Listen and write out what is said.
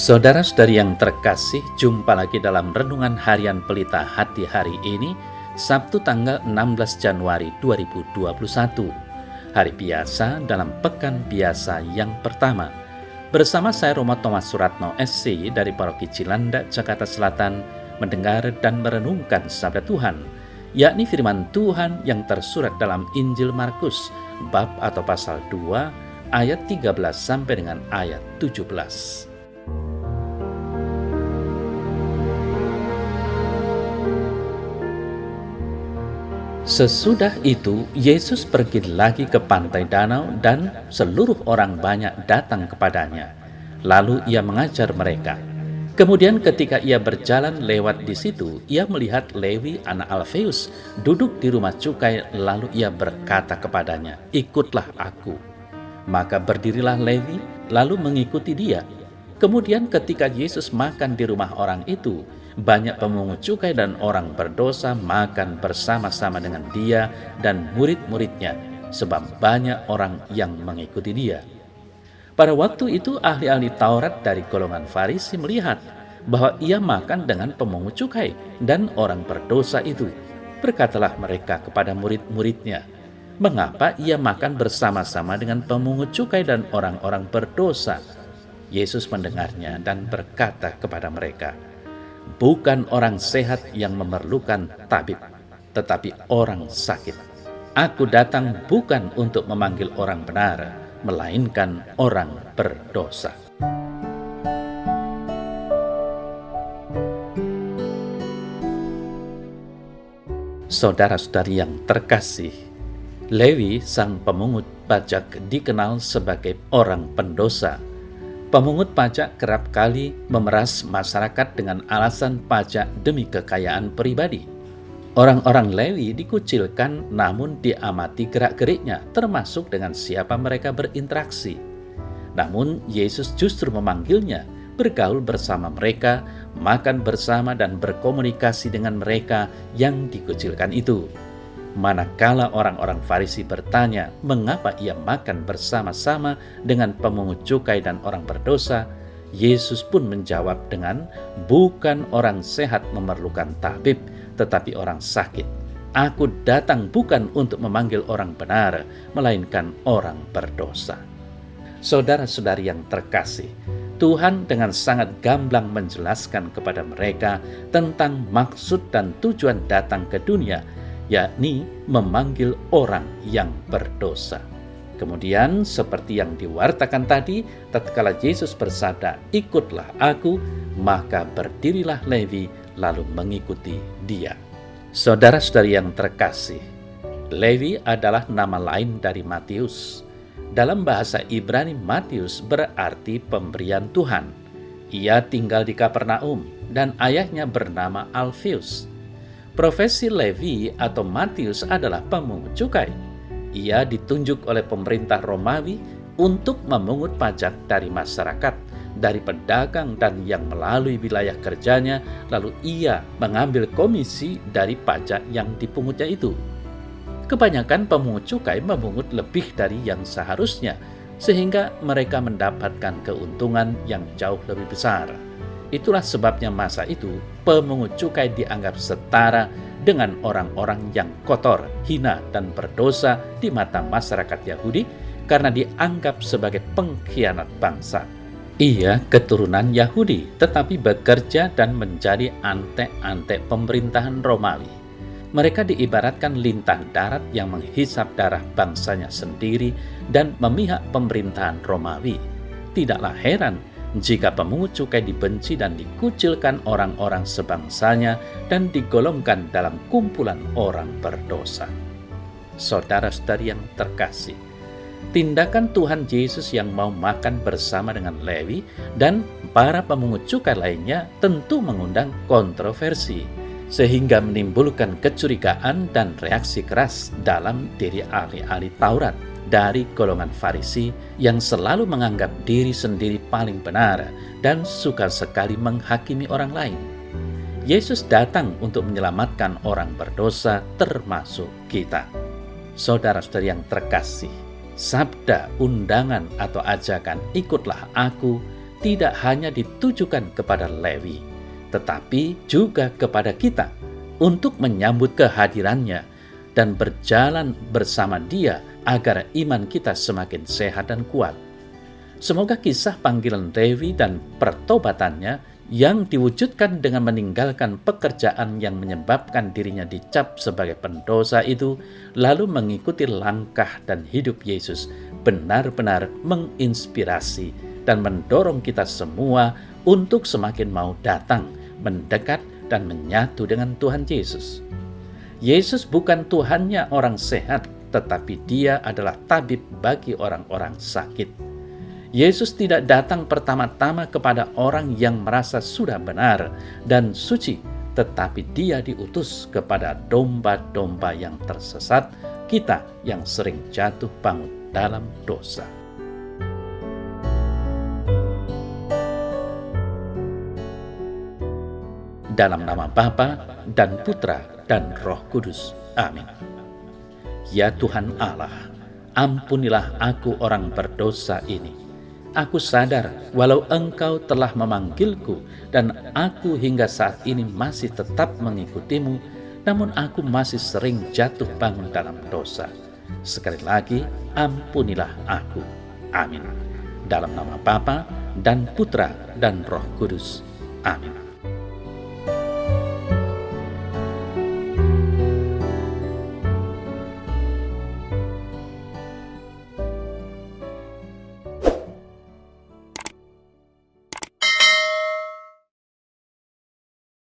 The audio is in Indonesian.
Saudara-saudari yang terkasih, jumpa lagi dalam Renungan Harian Pelita Hati hari ini, Sabtu tanggal 16 Januari 2021. Hari biasa dalam Pekan Biasa yang pertama. Bersama saya Romo Thomas Suratno SC dari Paroki Cilandak, Jakarta Selatan, mendengar dan merenungkan sabda Tuhan, yakni firman Tuhan yang tersurat dalam Injil Markus, bab atau pasal 2, ayat 13 sampai dengan ayat 17. Sesudah itu, Yesus pergi lagi ke pantai danau dan seluruh orang banyak datang kepadanya. Lalu ia mengajar mereka. Kemudian ketika ia berjalan lewat di situ, ia melihat Lewi anak Alfeus duduk di rumah cukai, lalu ia berkata kepadanya, "Ikutlah aku." Maka berdirilah Lewi, lalu mengikuti dia. Kemudian ketika Yesus makan di rumah orang itu, banyak pemungut cukai dan orang berdosa makan bersama-sama dengan dia dan murid-muridnya, sebab banyak orang yang mengikuti dia. Pada waktu itu ahli-ahli Taurat dari golongan Farisi melihat bahwa ia makan dengan pemungut cukai dan orang berdosa itu. Berkatalah mereka kepada murid-muridnya, "Mengapa ia makan bersama-sama dengan pemungut cukai dan orang-orang berdosa?" Yesus mendengarnya dan berkata kepada mereka, "Bukan orang sehat yang memerlukan tabib, tetapi orang sakit. Aku datang bukan untuk memanggil orang benar, melainkan orang berdosa." Saudara-saudari yang terkasih, Lewi sang pemungut pajak dikenal sebagai orang pendosa. Pemungut pajak kerap kali memeras masyarakat dengan alasan pajak demi kekayaan pribadi. Orang-orang Lewi dikucilkan namun diamati gerak-geriknya, termasuk dengan siapa mereka berinteraksi. Namun Yesus justru memanggilnya, bergaul bersama mereka, makan bersama dan berkomunikasi dengan mereka yang dikucilkan itu. Manakala orang-orang Farisi bertanya mengapa ia makan bersama-sama dengan pemungut cukai dan orang berdosa, Yesus pun menjawab dengan, "Bukan orang sehat memerlukan tabib, tetapi orang sakit. Aku datang bukan untuk memanggil orang benar, melainkan orang berdosa." Saudara-saudari yang terkasih, Tuhan dengan sangat gamblang menjelaskan kepada mereka tentang maksud dan tujuan datang ke dunia, yakni memanggil orang yang berdosa. Kemudian seperti yang diwartakan tadi, tatkala Yesus bersabda, "Ikutlah aku," maka berdirilah Lewi lalu mengikuti dia. Saudara-saudari yang terkasih, Lewi adalah nama lain dari Matius. Dalam bahasa Ibrani, Matius berarti pemberian Tuhan. Ia tinggal di Kapernaum dan ayahnya bernama Alfeus. Profesi Lewi atau Matius adalah pemungut cukai. Ia ditunjuk oleh pemerintah Romawi untuk memungut pajak dari masyarakat, dari pedagang dan yang melalui wilayah kerjanya, lalu ia mengambil komisi dari pajak yang dipungutnya itu. Kebanyakan pemungut cukai memungut lebih dari yang seharusnya, sehingga mereka mendapatkan keuntungan yang jauh lebih besar. Itulah sebabnya masa itu pemungut cukai dianggap setara dengan orang-orang yang kotor, hina, dan berdosa di mata masyarakat Yahudi karena dianggap sebagai pengkhianat bangsa. Ia keturunan Yahudi tetapi bekerja dan menjadi antek-antek pemerintahan Romawi. Mereka diibaratkan lintah darat yang menghisap darah bangsanya sendiri dan memihak pemerintahan Romawi. Tidaklah heran jika pemungut cukai dibenci dan dikucilkan orang-orang sebangsanya dan digolongkan dalam kumpulan orang berdosa. Saudara-saudari yang terkasih, tindakan Tuhan Yesus yang mau makan bersama dengan Lewi dan para pemungut cukai lainnya tentu mengundang kontroversi, sehingga menimbulkan kecurigaan dan reaksi keras dalam diri ahli-ahli Taurat dari golongan Farisi yang selalu menganggap diri sendiri paling benar dan suka sekali menghakimi orang lain. Yesus datang untuk menyelamatkan orang berdosa termasuk kita. Saudara-saudari yang terkasih, sabda undangan atau ajakan "ikutlah aku" tidak hanya ditujukan kepada Lewi, tetapi juga kepada kita untuk menyambut kehadirannya dan berjalan bersama Dia agar iman kita semakin sehat dan kuat. Semoga kisah panggilan Lewi dan pertobatannya yang diwujudkan dengan meninggalkan pekerjaan yang menyebabkan dirinya dicap sebagai pendosa itu, lalu mengikuti langkah dan hidup Yesus, benar-benar menginspirasi dan mendorong kita semua untuk semakin mau datang, mendekat, dan menyatu dengan Tuhan Yesus. Yesus bukan Tuhannya orang sehat, tetapi Dia adalah tabib bagi orang-orang sakit. Yesus tidak datang pertama-tama kepada orang yang merasa sudah benar dan suci, tetapi Dia diutus kepada domba-domba yang tersesat, kita yang sering jatuh bangun dalam dosa. Dalam nama Bapa dan Putra dan Roh Kudus. Amin. Ya Tuhan Allah, ampunilah aku orang berdosa ini. Aku sadar walau Engkau telah memanggilku dan aku hingga saat ini masih tetap mengikutimu, namun aku masih sering jatuh bangun dalam dosa. Sekali lagi, ampunilah aku. Amin. Dalam nama Bapa dan Putra dan Roh Kudus. Amin.